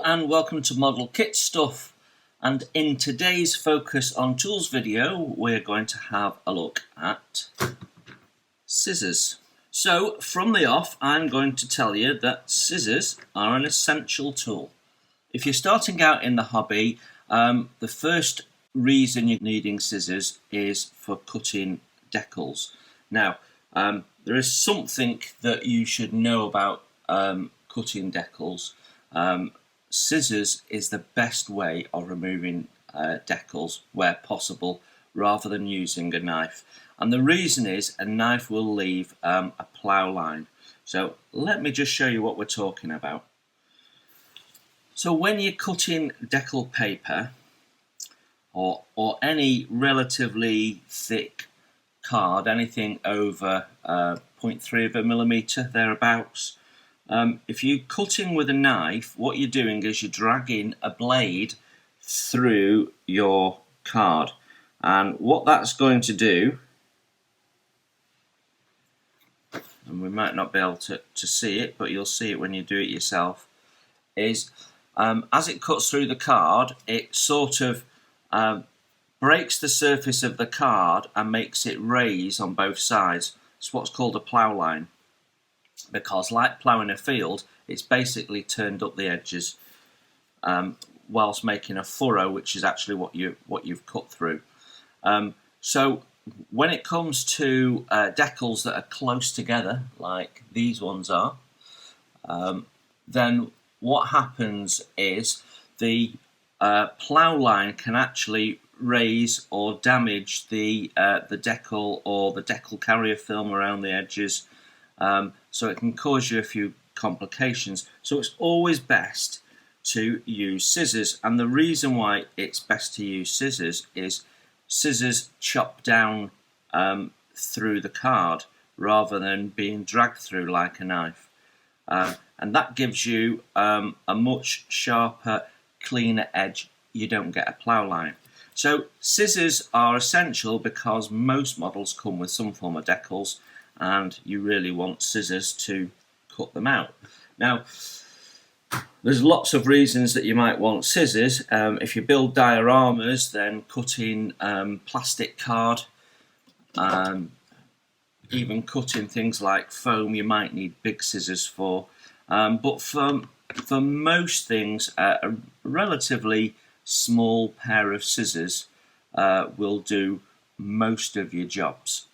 and welcome to Model Kit Stuff, and in today's Focus on Tools video we're going to have a look at scissors. So from the off I'm going to tell you that scissors are an essential tool. If you're starting out in the hobby, the first reason you're needing scissors is for cutting decals. Now there is something that you should know about cutting decals. Scissors is the best way of removing decals where possible rather than using a knife, and the reason is a knife will leave a plough line. So let me just show you what we're talking about. So when you're cutting decal paper or any relatively thick card, anything over 0.3 of a millimetre thereabouts, if you're cutting with a knife, what you're doing is you're dragging a blade through your card, and what that's going to do, and we might not be able to see it, but you'll see it when you do it yourself, is as it cuts through the card, it sort of breaks the surface of the card and makes it raise on both sides. It's what's called a plough line, because like ploughing a field, it's basically turned up the edges whilst making a furrow, which is actually what you've cut through. So when it comes to decals that are close together, like these ones are, then what happens is the plough line can actually raise or damage the decal or the decal carrier film around the edges. So it can cause you a few complications. So it's always best to use scissors, and the reason why it's best to use scissors is scissors chop down through the card rather than being dragged through like a knife, and that gives you a much sharper, cleaner edge. You don't get a plough line. So scissors are essential because most models come with some form of decals, and you really want scissors to cut them out. Now, there's lots of reasons that you might want scissors. If you build dioramas, then cutting plastic card, even cutting things like foam, you might need big scissors for. But for most things, a relatively small pair of scissors will do most of your jobs.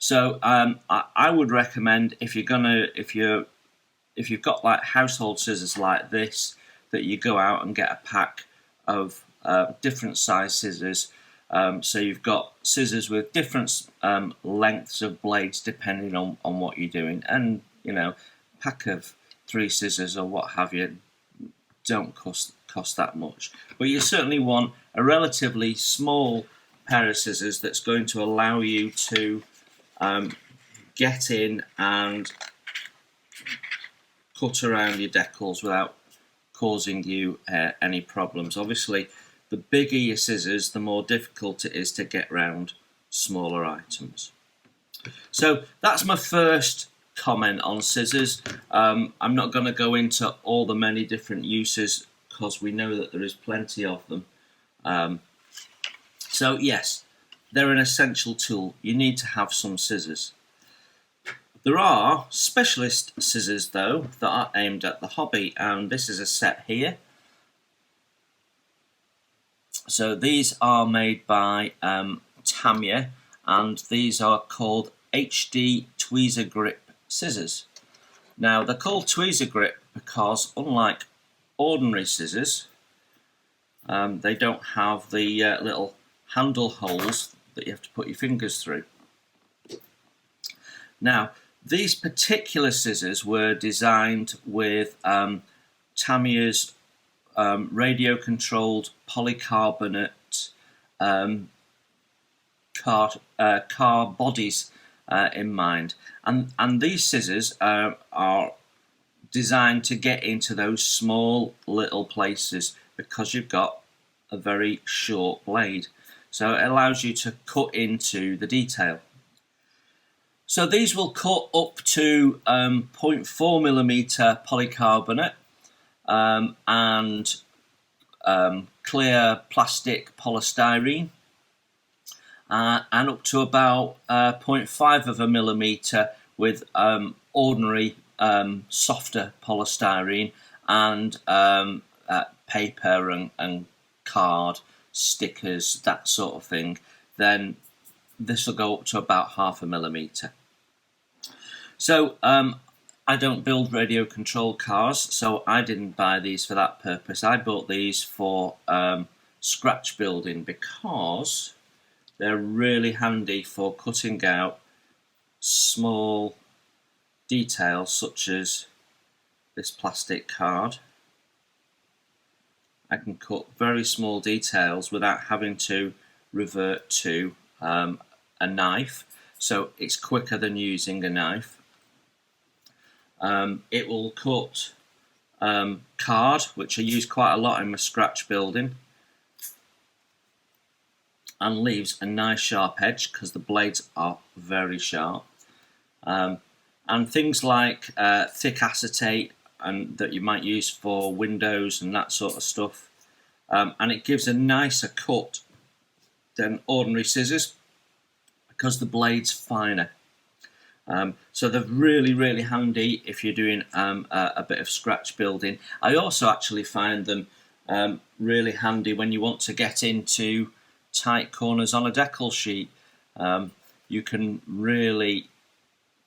So I would recommend, if you've got like household scissors like this, that you go out and get a pack of different size scissors. So you've got scissors with different lengths of blades depending on what you're doing, and you know, a pack of 3 scissors or what have you don't cost that much. But you certainly want a relatively small pair of scissors that's going to allow you to get in and cut around your decals without causing you any problems. Obviously, the bigger your scissors, the more difficult it is to get round smaller items. So that's my first comment on scissors. I'm not going to go into all the many different uses because we know that there is plenty of them. So yes, they're an essential tool. You need to have some scissors. There are specialist scissors though that are aimed at the hobby, and this is a set here. So these are made by Tamiya, and these are called HD tweezer grip scissors. Now they're called tweezer grip because unlike ordinary scissors, they don't have the little handle holes that you have to put your fingers through. Now, these particular scissors were designed with Tamiya's radio-controlled polycarbonate car bodies in mind, and these scissors are designed to get into those small little places because you've got a very short blade. So it allows you to cut into the detail. So these will cut up to 0.4mm polycarbonate, and clear plastic polystyrene, and up to about 0.5 of a millimetre with ordinary softer polystyrene, and paper and card, stickers, that sort of thing, then this will go up to about 0.5 millimetre. So I don't build radio controlled cars, so I didn't buy these for that purpose. I bought these for scratch building because they're really handy for cutting out small details such as this plastic card. I can cut very small details without having to revert to a knife, so it's quicker than using a knife. It will cut card, which I use quite a lot in my scratch building, and leaves a nice sharp edge because the blades are very sharp. And things like thick acetate and that you might use for windows and that sort of stuff. And it gives a nicer cut than ordinary scissors because the blade's finer. So they're really, really handy if you're doing a bit of scratch building. I also actually find them really handy when you want to get into tight corners on a decal sheet. You can really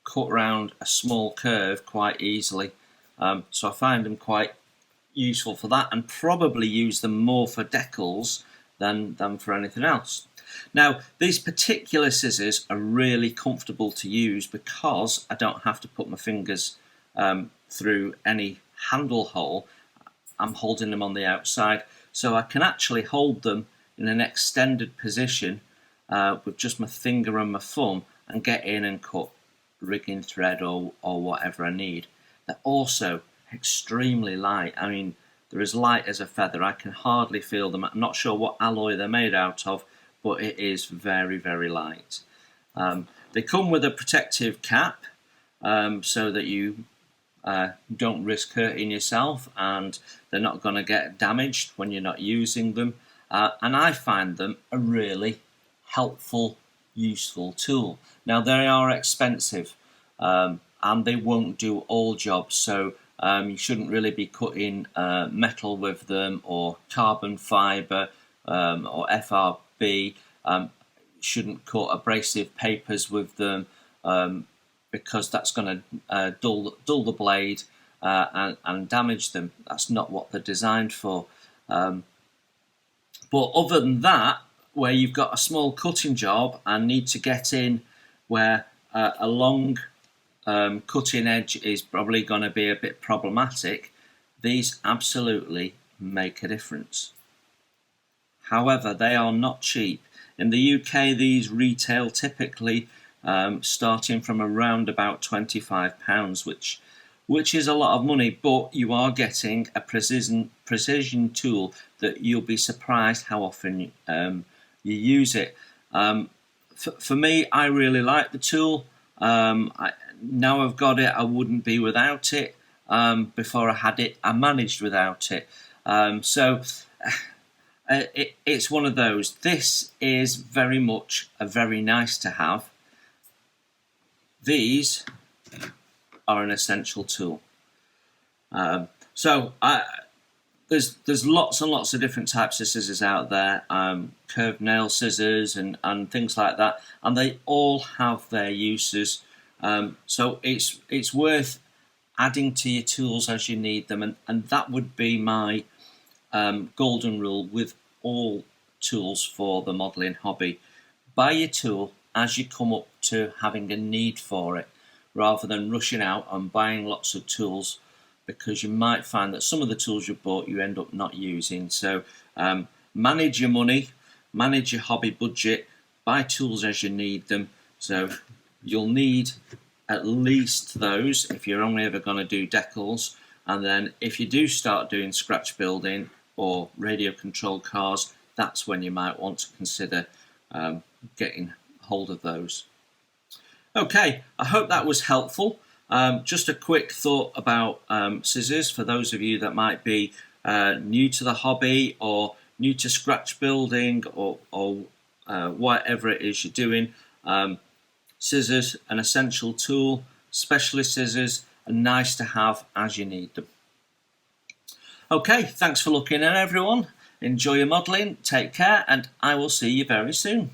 cut around a small curve quite easily. So I find them quite useful for that, and probably use them more for decals than for anything else. Now, these particular scissors are really comfortable to use because I don't have to put my fingers through any handle hole. I'm holding them on the outside, so I can actually hold them in an extended position with just my finger and my thumb and get in and cut rigging thread or whatever I need. They're also extremely light. I mean, they're as light as a feather. I can hardly feel them. I'm not sure what alloy they're made out of, but it is very, very light. They come with a protective cap so that you don't risk hurting yourself, and they're not going to get damaged when you're not using them. And I find them a really helpful, useful tool. Now, they are expensive and they won't do all jobs, so you shouldn't really be cutting metal with them, or carbon fibre or FRB. Shouldn't cut abrasive papers with them because that's going to dull the blade and damage them. That's not what they're designed for. But other than that, where you've got a small cutting job and need to get in where a long cutting edge is probably going to be a bit problematic, these absolutely make a difference. However, they are not cheap. In the UK, these retail typically starting from around about £25, which is a lot of money, but you are getting a precision tool that you'll be surprised how often you use it. For me, I really like the tool. Now I've got it, I wouldn't be without it. Before I had it, I managed without it. It's one of those. This is very much a very nice to have. These are an essential tool. There's lots and lots of different types of scissors out there, curved nail scissors and things like that, and they all have their uses. So it's worth adding to your tools as you need them, and that would be my golden rule with all tools for the modelling hobby. Buy your tool as you come up to having a need for it, rather than rushing out and buying lots of tools, because you might find that some of the tools you bought you end up not using. So manage your money, manage your hobby budget, buy tools as you need them. So you'll need at least those if you're only ever going to do decals, and then if you do start doing scratch building or radio controlled cars, that's when you might want to consider getting hold of those. Okay, I hope that was helpful. Just a quick thought about scissors for those of you that might be new to the hobby or new to scratch building or whatever it is you're doing. Scissors, an essential tool. Specialist scissors are nice to have as you need them. Okay, thanks for looking in, everyone. Enjoy your modelling, take care, and I will see you very soon.